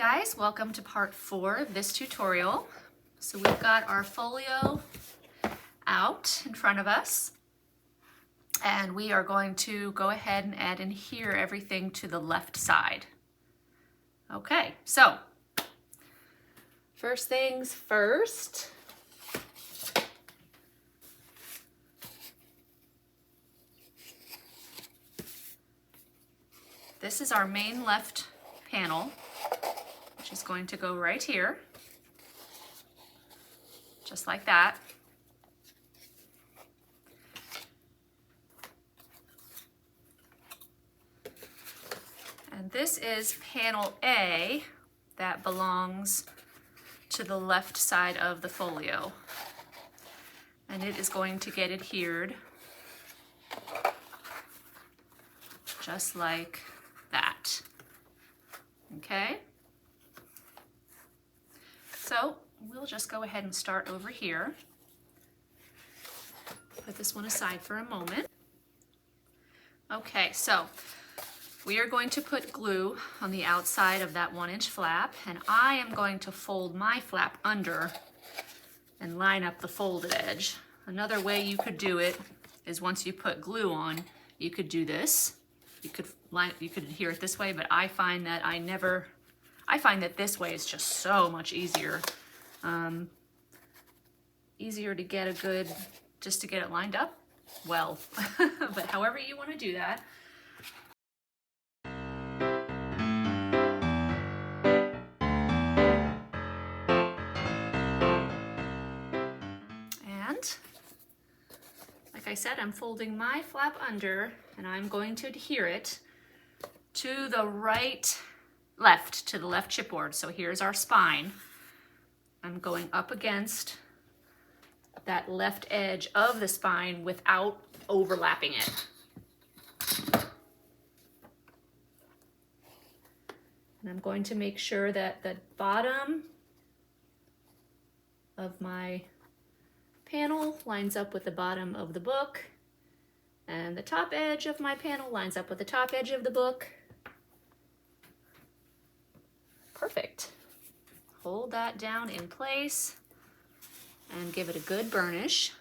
guys, welcome to part 4 of this tutorial. So we've got our folio out in front of us, and we are going to go ahead and add in here everything to the left side. Okay, so first things first, this is our main left panel, which is going to go right here, just like that. And this is panel A that belongs to the left side of the folio. And it is going to get adhered just like that. Okay? So we'll just go ahead and start over here. Put this one aside for a moment. Okay, so we are going to put glue on the outside of that 1-inch flap, and I am going to fold my flap under and line up the folded edge. Another way you could do it is once you put glue on, you could do this. You could adhere it this way, but I find that this way is just so much easier. Easier to get just to get it lined up well. But however you want to do that. And like I said, I'm folding my flap under, and I'm going to adhere it to the left chipboard. So here's our spine. I'm going up against that left edge of the spine without overlapping it. And I'm going to make sure that the bottom of my panel lines up with the bottom of the book, and the top edge of my panel lines up with the top edge of the book. Perfect. Hold that down in place and give it a good burnish.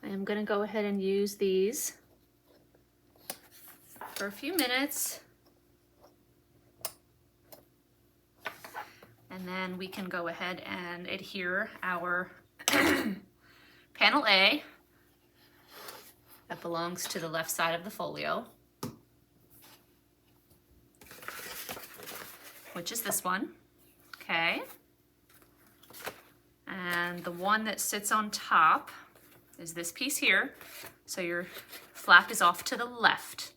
I'm going to go ahead and use these for a few minutes, and then we can go ahead and adhere our panel A that belongs to the left side of the folio, which is this one. Okay, and the one that sits on top is this piece here. So your flap is off to the left.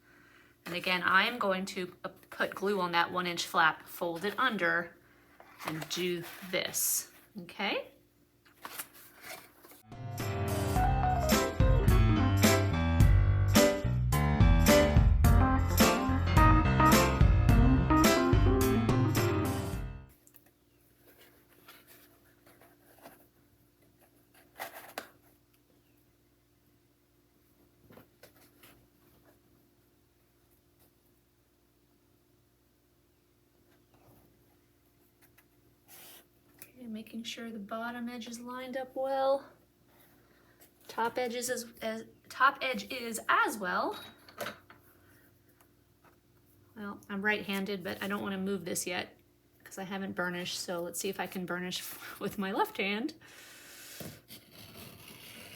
And again, I am going to put glue on that 1-inch flap, fold it under, and do this, okay? Making sure the bottom edge is lined up well. Top edge is as well. Well, I'm right-handed, but I don't want to move this yet because I haven't burnished. So let's see if I can burnish with my left hand.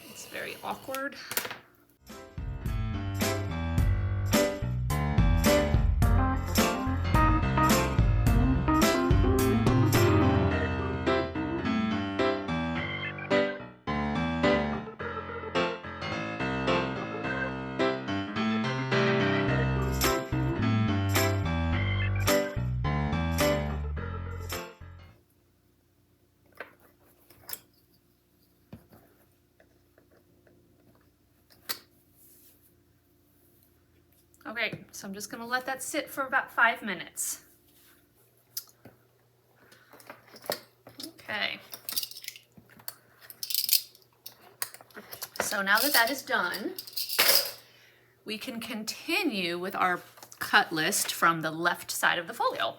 It's very awkward. Okay, so I'm just gonna let that sit for about 5 minutes. Okay. So now that that is done, we can continue with our cut list from the left side of the folio.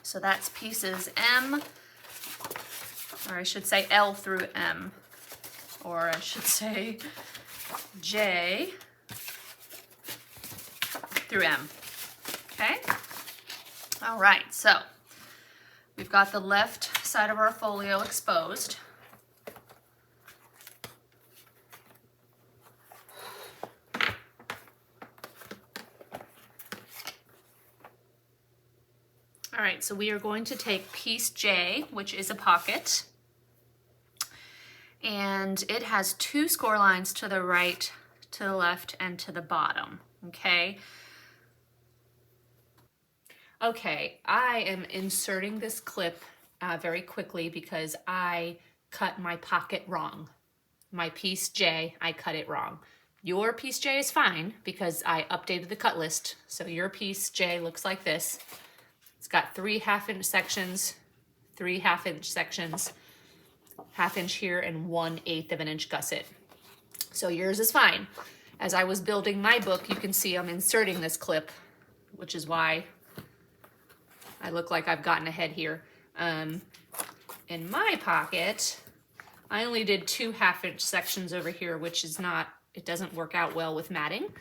So that's pieces M, or I should say L through M, or I should say J through M. Okay? All right, so we've got the left side of our folio exposed. All right, so we are going to take piece J, which is a pocket, and it has 2 score lines to the right, to the left, and to the bottom, okay? Okay, I am inserting this clip very quickly because I cut my pocket wrong. My piece J, I cut it wrong. Your piece J is fine because I updated the cut list, so your piece J looks like this. It's got 3 half-inch sections, 3 half-inch sections, half-inch here, and 1/8 of an inch gusset. So yours is fine. As I was building my book, you can see I'm inserting this clip, which is why I look like I've gotten ahead here. In my pocket, I only did 2 half-inch sections over here, which is not, it doesn't work out well with matting.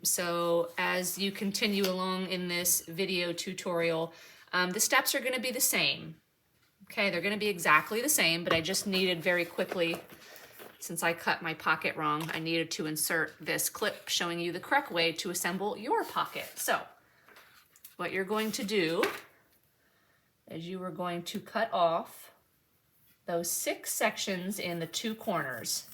So as you continue along in this video tutorial, the steps are gonna be the same. Okay, they're gonna be exactly the same, but I just needed very quickly, since I cut my pocket wrong, I needed to insert this clip showing you the correct way to assemble your pocket. So what you're going to do is you are going to cut off those 6 sections in the 2 corners.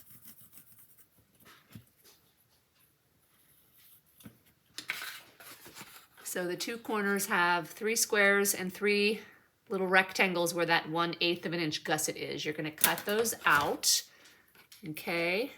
So the 2 corners have 3 squares and 3 little rectangles where that 1/8 of an inch gusset is. You're gonna cut those out, okay?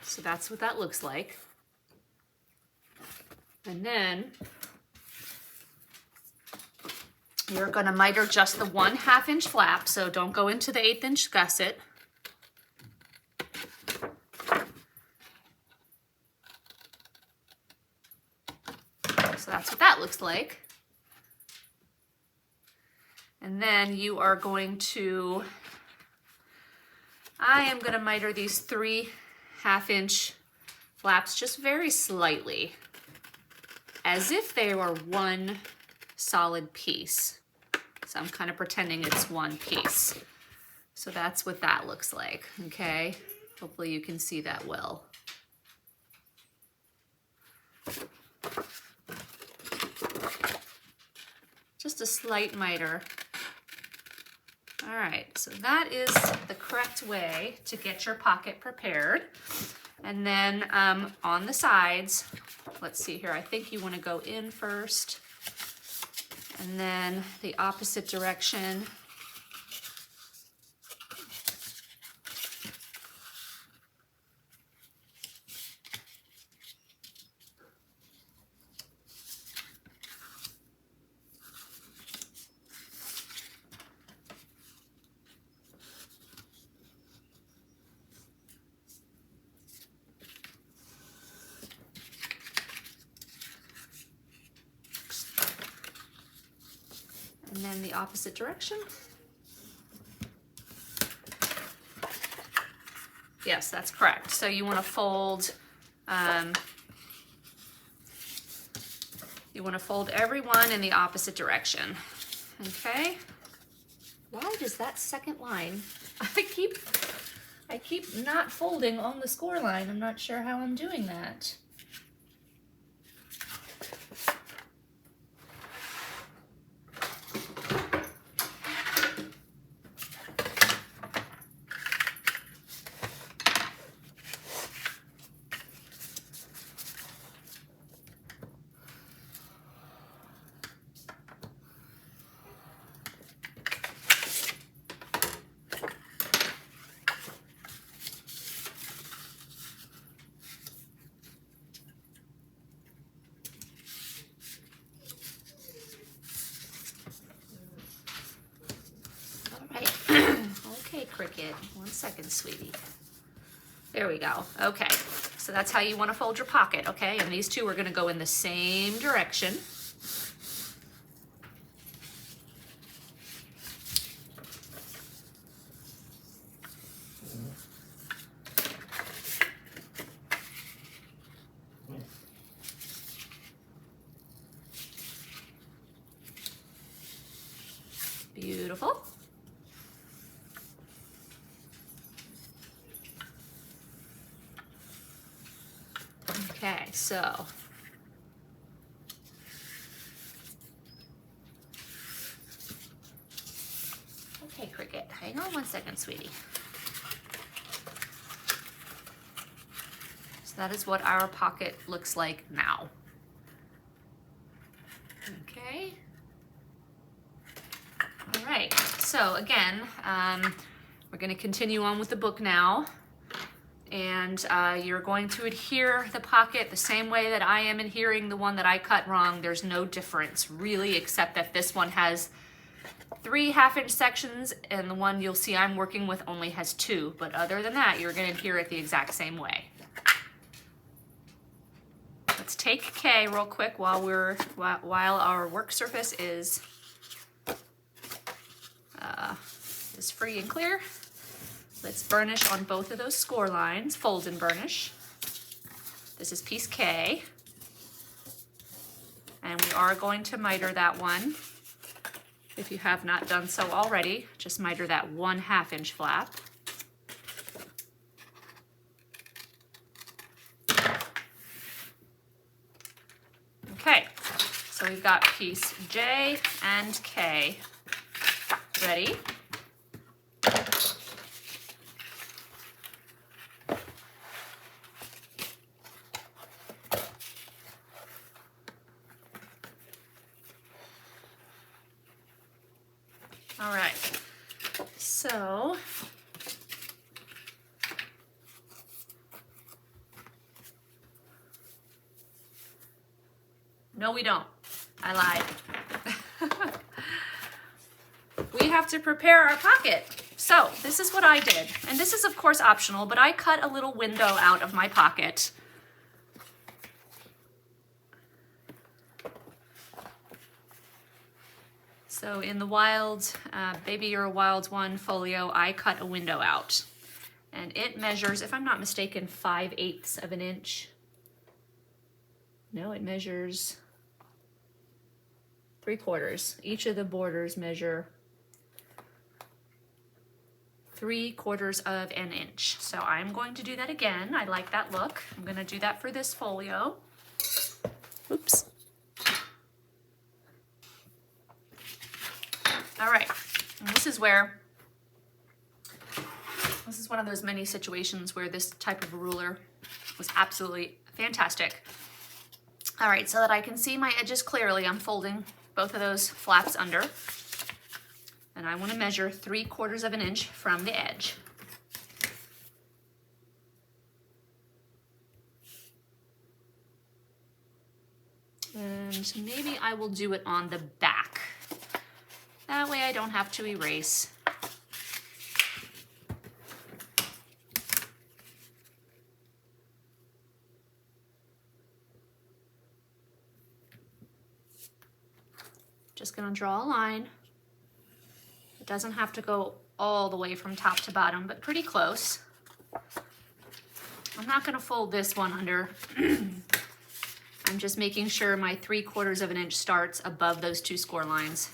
So that's what that looks like. And then you're gonna miter just the 1 half-inch flap, so don't go into the 1/8 inch gusset. So that's what that looks like. And then you are going to, I am gonna miter these 3 half-inch flaps just very slightly, as if they were one solid piece. So I'm kind of pretending it's one piece. So that's what that looks like, okay? Hopefully you can see that well. Just a slight miter. All right, so that is the correct way to get your pocket prepared. And then on the sides, let's see here, I think you want to go in first, and then the opposite direction. And then the opposite direction. Yes, that's correct. So you want to fold, every one in the opposite direction. Okay. Why does that second line? I keep not folding on the score line. I'm not sure how I'm doing that. Cricket. 1 second, sweetie. There we go. Okay, so that's how you want to fold your pocket, okay? And these two are going to go in the same direction. Beautiful. Okay, so okay, Cricket, hang on 1 second, sweetie. So that is what our pocket looks like now. Okay. All right, so again, we're going to continue on with the book now. And you're going to adhere the pocket the same way that I am adhering the one that I cut wrong. There's no difference really, except that this one has 3 1/2-inch sections and the one you'll see I'm working with only has 2. But other than that, you're going to adhere it the exact same way. Let's take K real quick while our work surface is free and clear. Let's burnish on both of those score lines, fold and burnish. This is piece K. And we are going to miter that one. If you have not done so already, just miter that 1 1/2-inch flap. Okay, so we've got piece J and K ready. All right, so no, we don't. I lied. We have to prepare our pocket. So this is what I did. And this is of course optional, but I cut a little window out of my pocket. So in the Wild, Baby You're a Wild One folio, I cut a window out. And it measures, if I'm not mistaken, 5/8 of an inch. No, it measures 3/4. Each of the borders measure 3/4 of an inch. So I'm going to do that again. I like that look. I'm going to do that for this folio. Oops. All right, and this is one of those many situations where this type of a ruler was absolutely fantastic. All right, so that I can see my edges clearly, I'm folding both of those flaps under. And I want to measure 3/4 of an inch from the edge. And maybe I will do it on the back. That way I don't have to erase. Just gonna draw a line. It doesn't have to go all the way from top to bottom, but pretty close. I'm not gonna fold this one under. I'm just making sure my 3/4 of an inch starts above those 2 score lines.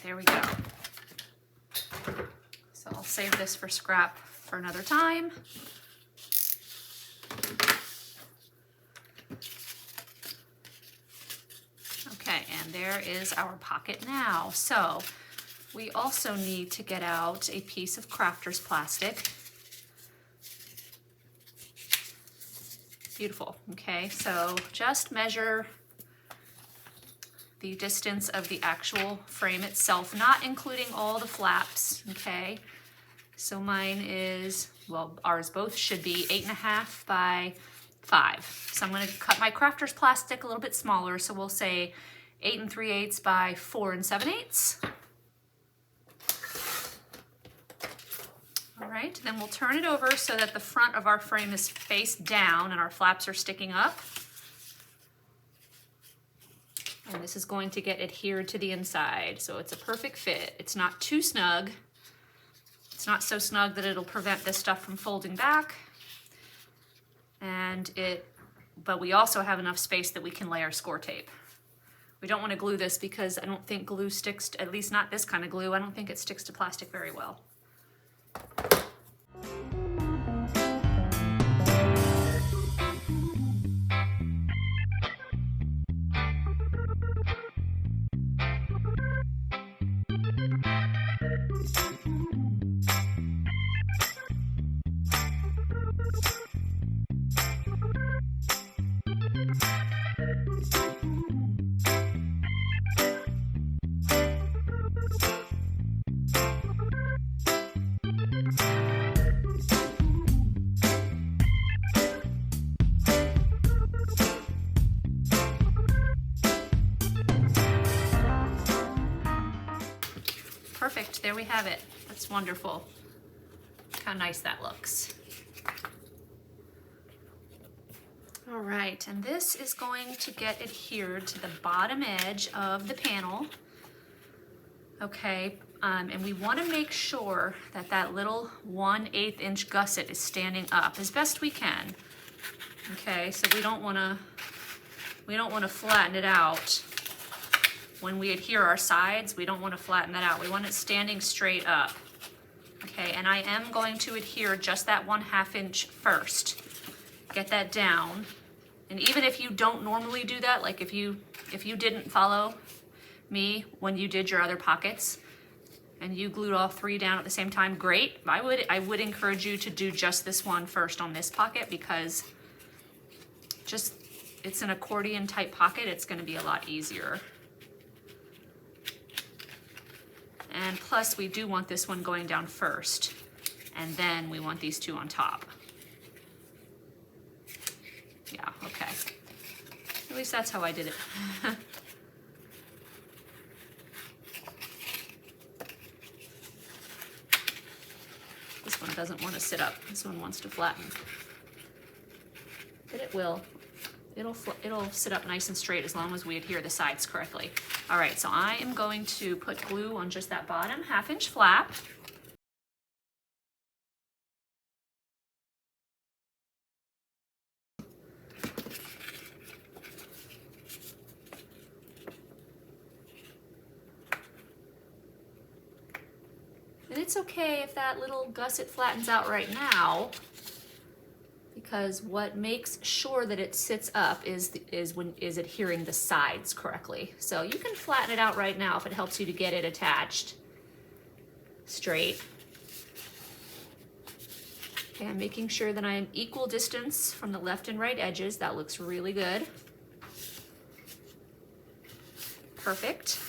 There we go. So I'll save this for scrap for another time. Okay, and there is our pocket now. So we also need to get out a piece of crafter's plastic. Beautiful. Okay, so just measure the distance of the actual frame itself, not including all the flaps. Okay, so mine is, well, ours both should be 8.5 by 5. So I'm going to cut my crafter's plastic a little bit smaller. So we'll say 8 3/8 by 4 7/8. All right, then we'll turn it over so that the front of our frame is face down and our flaps are sticking up. And this is going to get adhered to the inside, so it's a perfect fit. It's not too snug. It's not so snug that it'll prevent this stuff from folding back. But we also have enough space that we can lay our score tape. We don't want to glue this because I don't think glue sticks, at least not this kind of glue, I don't think it sticks to plastic very well. Perfect, there we have it. That's wonderful. Look how nice that looks. All right, and this is going to get adhered to the bottom edge of the panel. Okay, and we want to make sure that that little 1/8 inch gusset is standing up as best we can. Okay, so we don't want to flatten it out. When we adhere our sides, we don't want to flatten that out. We want it standing straight up. Okay, and I am going to adhere just that 1/2 inch first. Get that down. And even if you don't normally do that, like if you didn't follow me when you did your other pockets and you glued all 3 down at the same time, great. I would encourage you to do just this one first on this pocket because it's an accordion type pocket. It's going to be a lot easier. And plus we do want this one going down first, and then we want these 2 on top. Yeah, okay. At least that's how I did it. This one doesn't want to sit up. This one wants to flatten. But it will. It'll sit up nice and straight as long as we adhere the sides correctly. All right, so I am going to put glue on just that bottom 1/2 inch flap. And it's okay if that little gusset flattens out right now, because what makes sure that it sits up is adhering the sides correctly. So you can flatten it out right now if it helps you to get it attached straight. Okay, I'm making sure that I'm equal distance from the left and right edges. That looks really good. Perfect.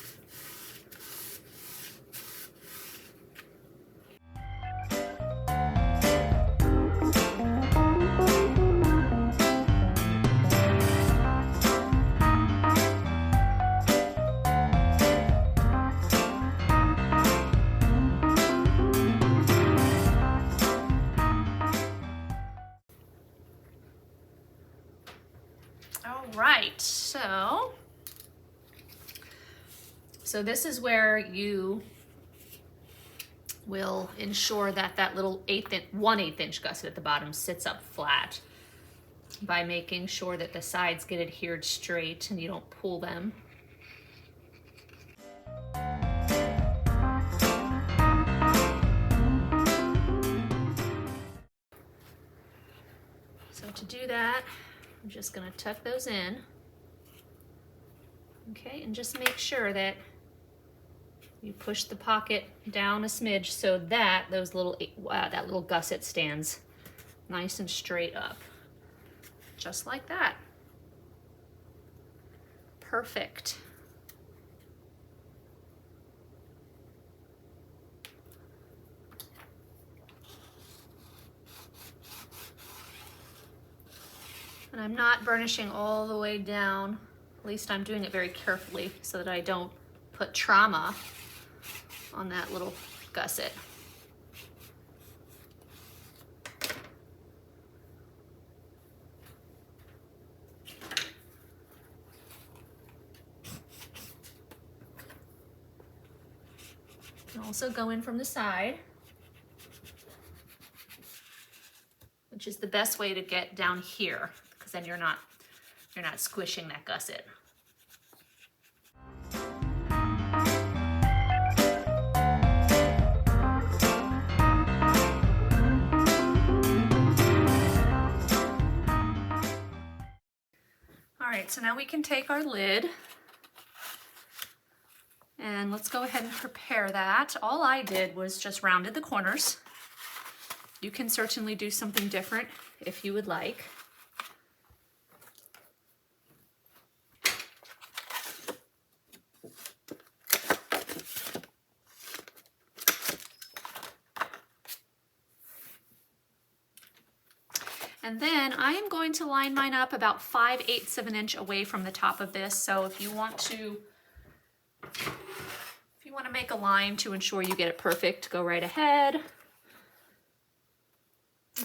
Right, so this is where you will ensure that that little 1/8 inch gusset at the bottom sits up flat by making sure that the sides get adhered straight and you don't pull them. So to do that, I'm just going to tuck those in Okay, and just make sure that you push the pocket down a smidge so that those little that little gusset stands nice and straight up. Just like that. Perfect. And I'm not burnishing all the way down. At least I'm doing it very carefully so that I don't put trauma on that little gusset. And also go in from the side, which is the best way to get down here, because then you're not squishing that gusset. All right, so now we can take our lid and let's go ahead and prepare that. All I did was just rounded the corners. You can certainly do something different if you would like. And then I am going to line mine up about 5/8 of an inch away from the top of this. So if you want to make a line to ensure you get it perfect, go right ahead.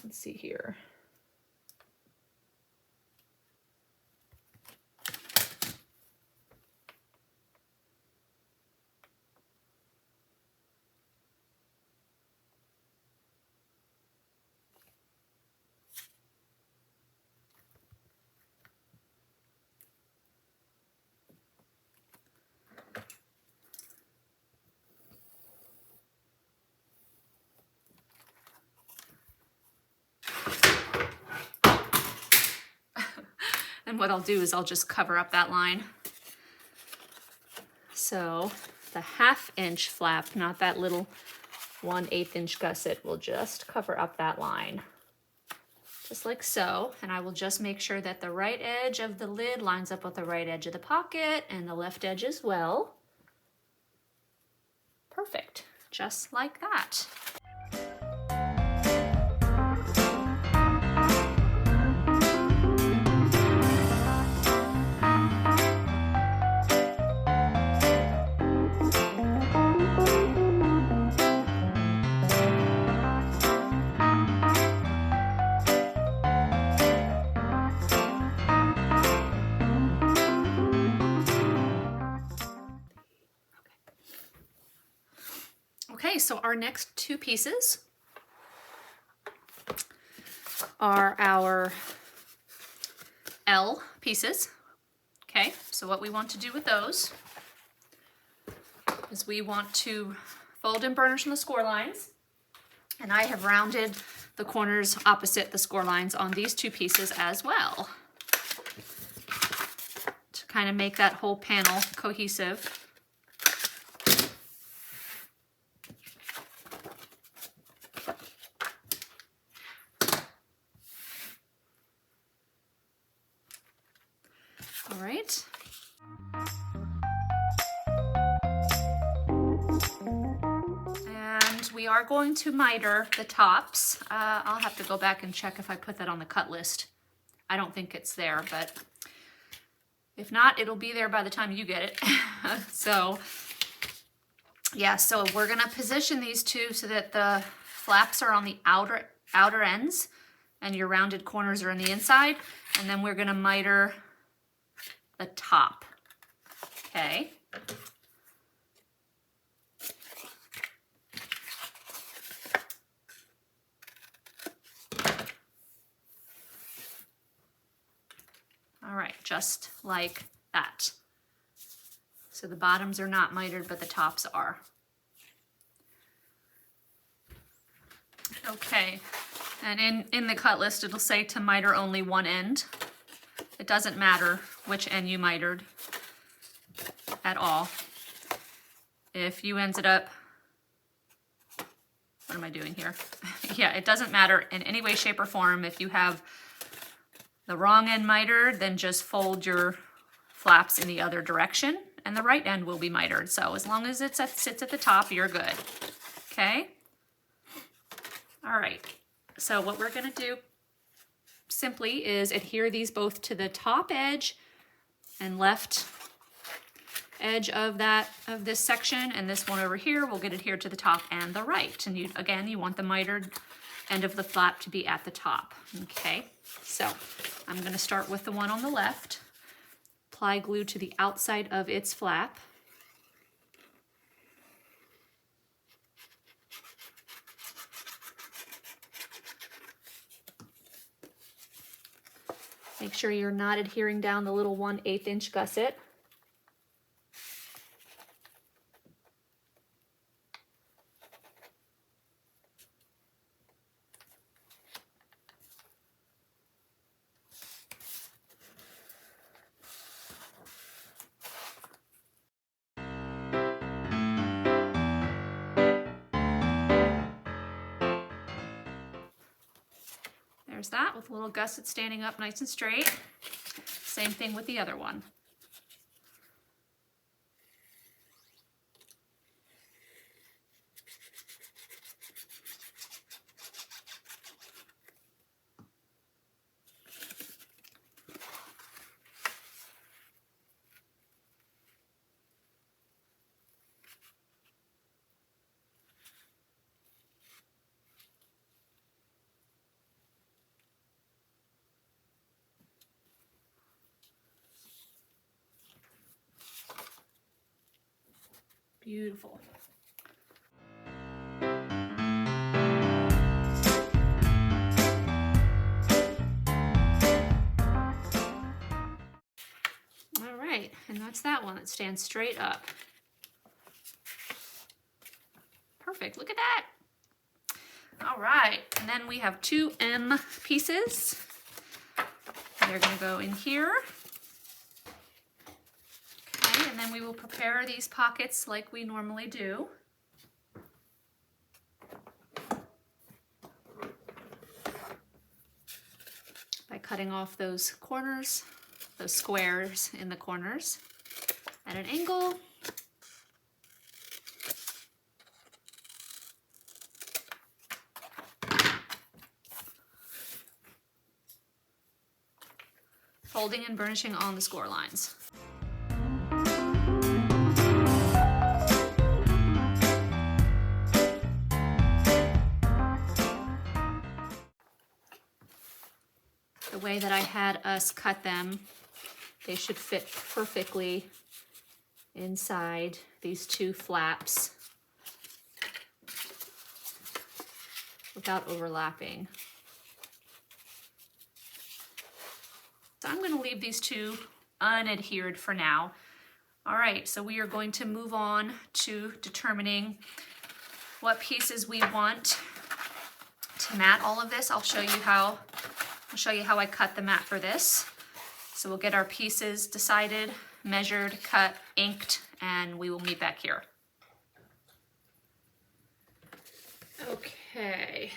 Let's see here. And what I'll do is I'll just cover up that line. So the 1/2 inch flap, not that little 1/8 inch gusset, will just cover up that line. Just like so. And I will just make sure that the right edge of the lid lines up with the right edge of the pocket and the left edge as well. Perfect, just like that. Okay, so our next two pieces are our L pieces. Okay, so what we want to do with those is we want to fold and burnish on the score lines. And I have rounded the corners opposite the score lines on these two pieces as well, to kind of make that whole panel cohesive. All right. And we are going to miter the tops. I'll have to go back and check if I put that on the cut list. I don't think it's there, but if not, it'll be there by the time you get it. So yeah, so we're gonna position these two so that the flaps are on the outer ends and your rounded corners are on the inside. And then we're gonna miter the top, okay? All right, just like that. So the bottoms are not mitered, but the tops are. Okay, and in the cut list, it'll say to miter only one end. It doesn't matter which end you mitered. at all. If you ended up, what am I doing here? Yeah, it doesn't matter in any way, shape, or form. If you have the wrong end mitered, then just fold your flaps in the other direction and the right end will be mitered. So as long as it sits at the top, you're good. Okay? All right. So what we're gonna do simply is adhere these both to the top edge and left edge of this section, and this one over here will get adhered to the top and the right. And again, you want the mitered end of the flap to be at the top. Okay, so I'm going to start with the one on the left. Apply glue to the outside of its flap. Make sure you're not adhering down the little 1/8 inch gusset. There's that with a little gusset standing up nice and straight. Same thing with the other one. Beautiful. All right, and that's that one that stands straight up. Perfect, look at that. All right, and then we have 2 M pieces. They're gonna go in here. Okay, and then we will prepare these pockets like we normally do. By cutting off those corners, those squares in the corners at an angle. Folding and burnishing on the score lines. The way that I had us cut them, they should fit perfectly inside these 2 flaps without overlapping. So I'm going to leave these 2 unadhered for now. All right, so we are going to move on to determining what pieces we want to mat all of this. I'll show you how I cut the mat for this. So we'll get our pieces decided, measured, cut, inked, and we will meet back here. Okay.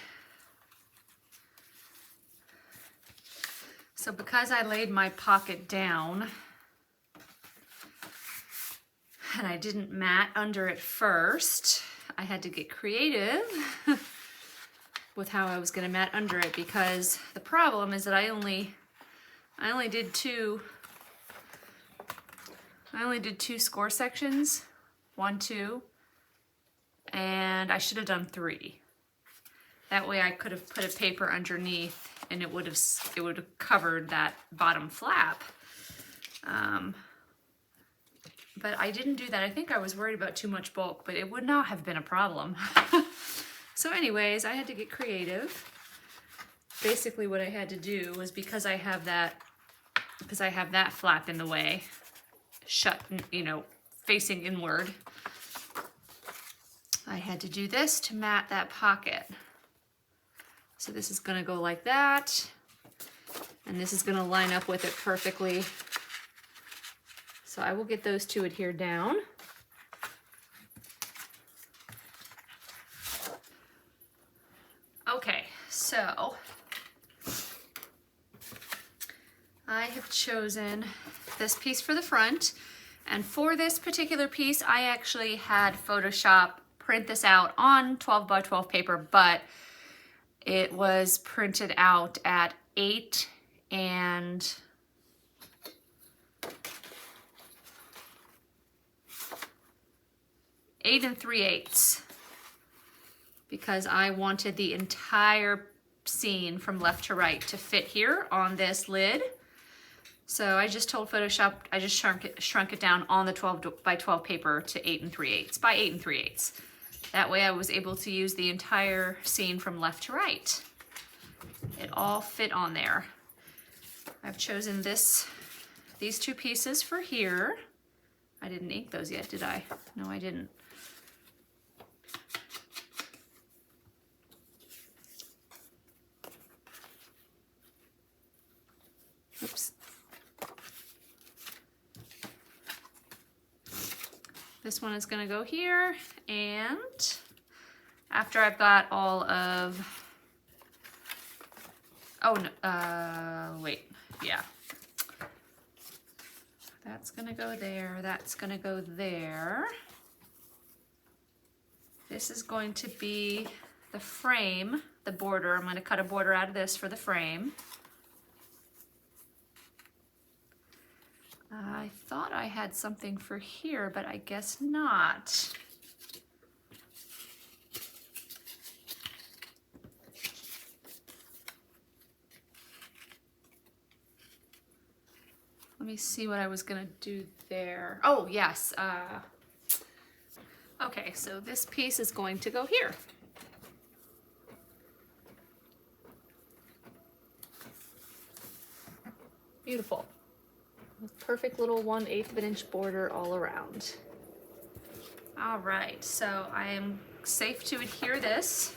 So because I laid my pocket down and I didn't mat under it first, I had to get creative with how I was going to mat under it, because the problem is that I only did two score sections, 1, 2, and I should have done 3. That way I could have put a paper underneath and it would have covered that bottom flap. But I didn't do that. I think I was worried about too much bulk, but it would not have been a problem. So anyways, I had to get creative. Basically what I had to do was, because I have that flap in the way, shut, facing inward, I had to do this to mat that pocket. So this is gonna go like that, and this is gonna line up with it perfectly. So I will get those two adhered down. Okay, so I have chosen this piece for the front, and for this particular piece I actually had Photoshop print this out on 12 by 12 paper, but it was printed out at 8 and 3/8 because I wanted the entire scene from left to right to fit here on this lid. So I just told Photoshop, I just shrunk it down on the 12 by 12 paper to 8 3/8 by 8 3/8. That way I was able to use the entire scene from left to right. It all fit on there. I've chosen these two pieces for here. I didn't ink those yet, did I? No, I didn't. Oops. This one is going to go here, and after I've got all of, oh no, wait, yeah. That's going to go there, that's going to go there. This is going to be the frame, the border. I'm going to cut a border out of this for the frame. I thought I had something for here, but I guess not. Let me see what I was gonna do there. Oh, yes. Okay, so this piece is going to go here. Beautiful. Perfect little 1/8 of an inch border all around. All right, so I am safe to adhere this.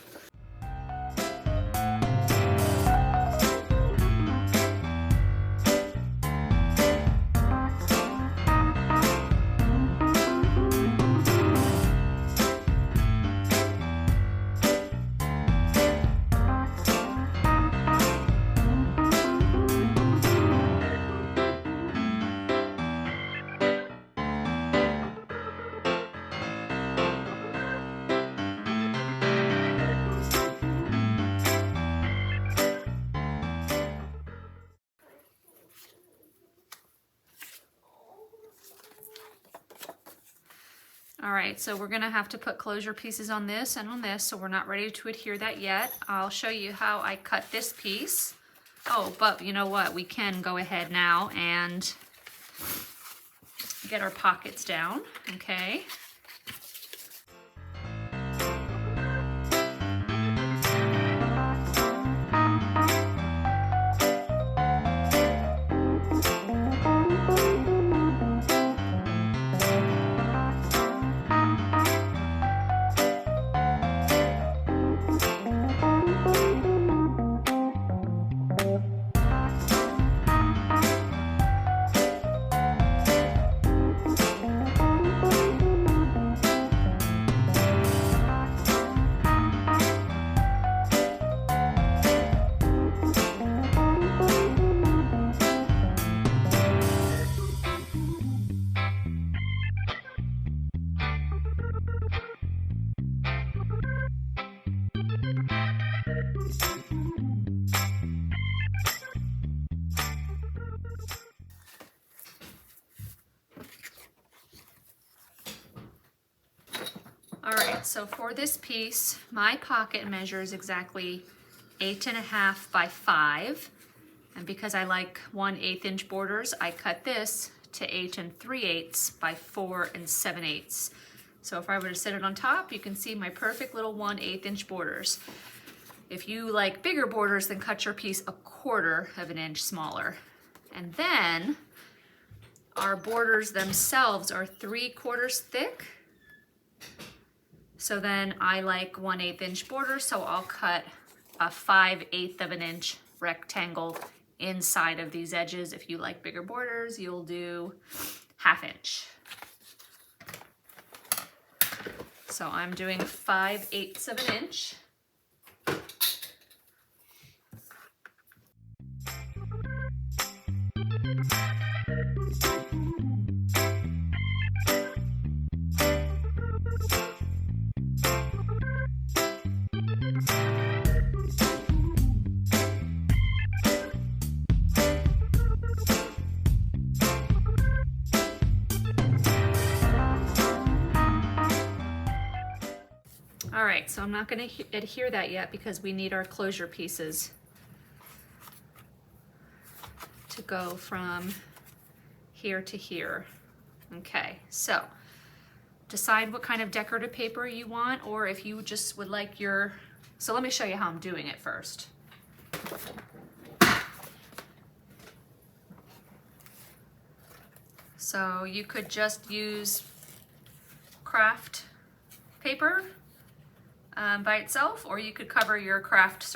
All right, so we're gonna have to put closure pieces on this and on this, so we're not ready to adhere that yet. I'll show you how I cut this piece. Oh, but you know what? We can go ahead now and get our pockets down, okay? All right, so for this piece, my pocket measures exactly 8.5 by 5. And because I like 1/8 inch borders, I cut this to 8 3/8 by 4 7/8. So if I were to set it on top, you can see my perfect little 1/8 inch borders. If you like bigger borders, then cut your piece 1/4 of an inch smaller. And then our borders themselves are 3/4 thick. So then I like 1/8 inch borders, so I'll cut a 5/8 of an inch rectangle inside of these edges. If you like bigger borders, you'll do 1/2 inch. So I'm doing 5/8 of an inch. All right, so I'm not going to adhere that yet because we need our closure pieces to go from here to here. Okay, so decide what kind of decorative paper you want, or if you just would like your, so let me show you how I'm doing it first. So you could just use craft paper by itself, or you could cover your craft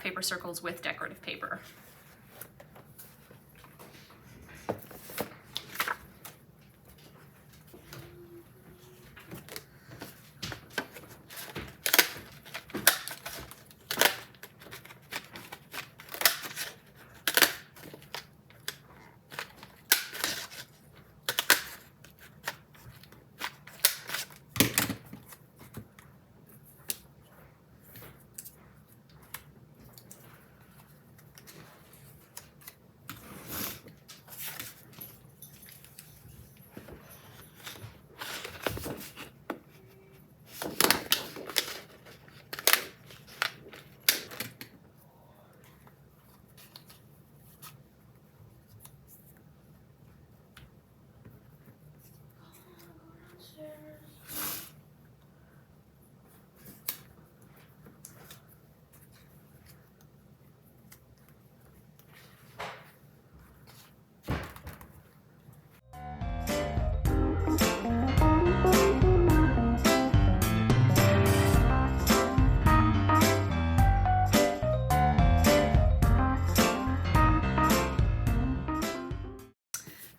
paper circles with decorative paper.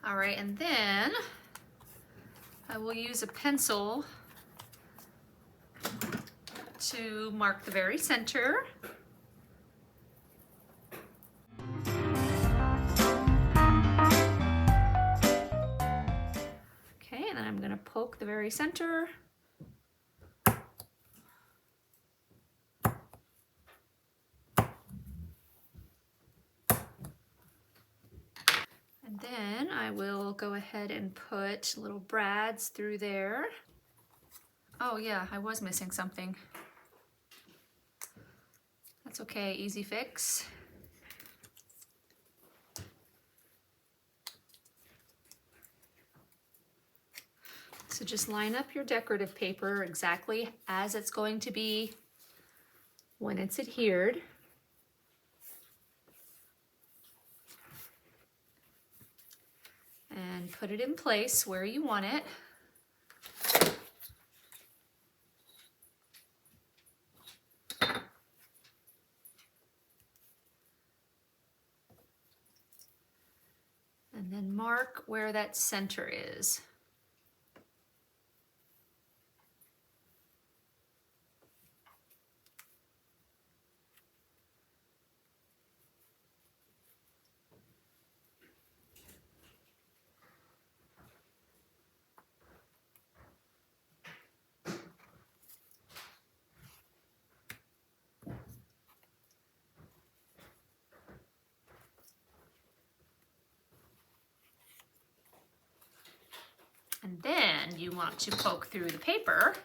All right, and then I will use a pencil to mark the very center. Okay, and then I'm going to poke the very center. And then I will go ahead and put little brads through there. Oh yeah, I was missing something. That's okay, easy fix. So just line up your decorative paper exactly as it's going to be when it's adhered. And put it in place where you want it. And then mark where that center is. And then you want to poke through the paper.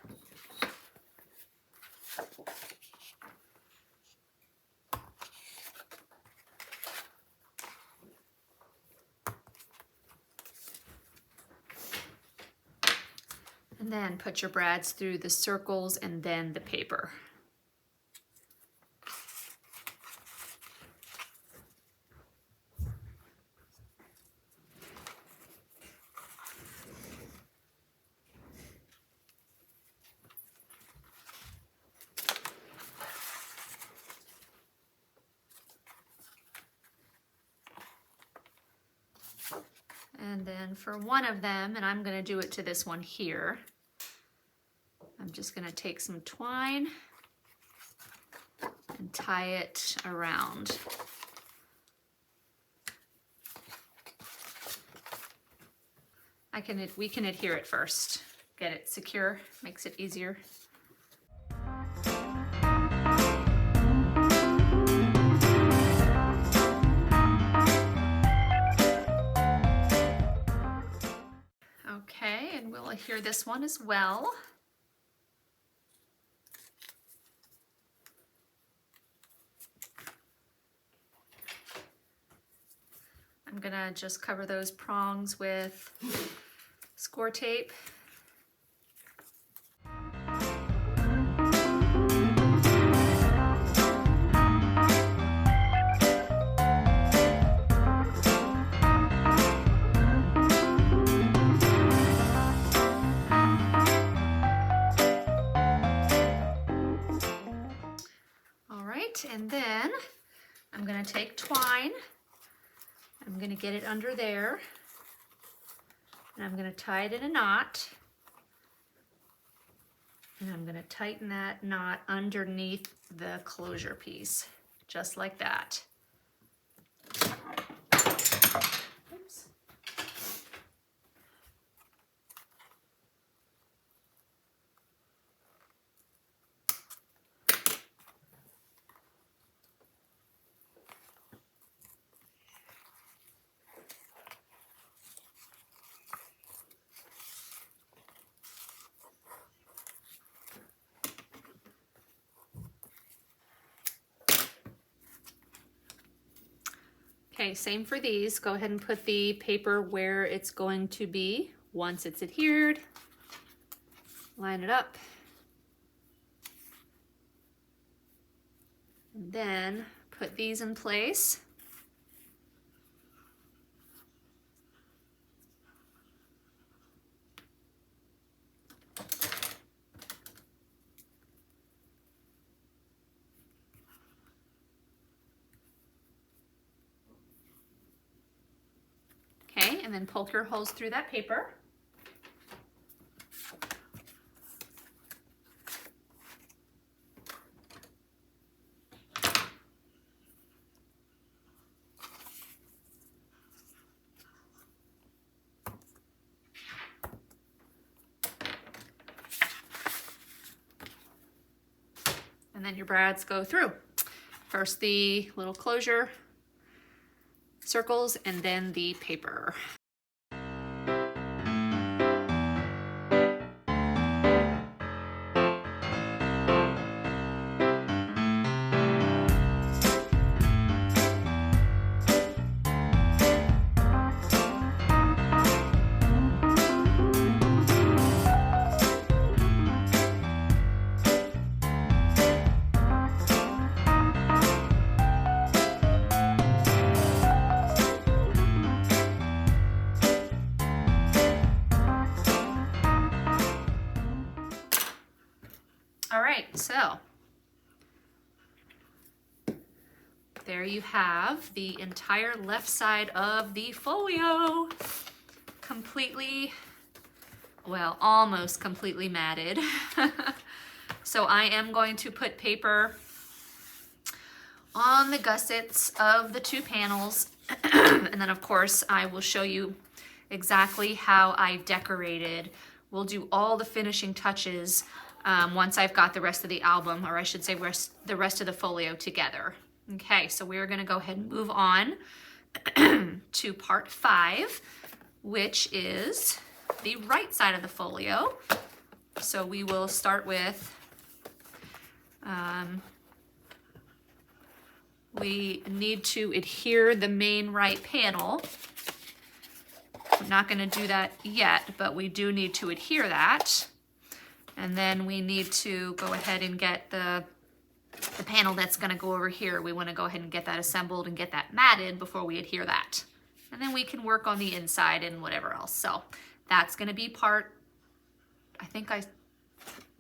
And then put your brads through the circles and then the paper. And then for one of them, and I'm gonna do it to this one here, I'm just gonna take some twine and tie it around. We can adhere it first. Get it secure, makes it easier. Okay, and we'll adhere this one as well. I'm gonna just cover those prongs with score tape. All right, and then I'm gonna take twine. I'm gonna get it under there, and I'm gonna tie it in a knot, and I'm gonna tighten that knot underneath the closure piece, just like that. Oops. Okay, same for these. Go ahead and put the paper where it's going to be once it's adhered. Line it up. And then put these in place. Okay, and then poke your holes through that paper. And then your brads go through. First the little closure circles and then the paper. All right, so there you have the entire left side of the folio completely, well, almost completely matted. So I am going to put paper on the gussets of the two panels, and then of course I will show you exactly how I decorated. We'll do all the finishing touches once I've got the rest of the album, or I should say the rest of the folio together. Okay, so we're gonna go ahead and move on to part 5, which is the right side of the folio. So we will start with, we need to adhere the main right panel. I'm not gonna do that yet, but we do need to adhere that. And then we need to go ahead and get the panel that's gonna go over here. We wanna go ahead and get that assembled and get that matted before we adhere that. And then we can work on the inside and whatever else. So that's gonna be part,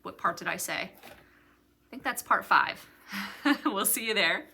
what part did I say? I think that's part 5. We'll see you there.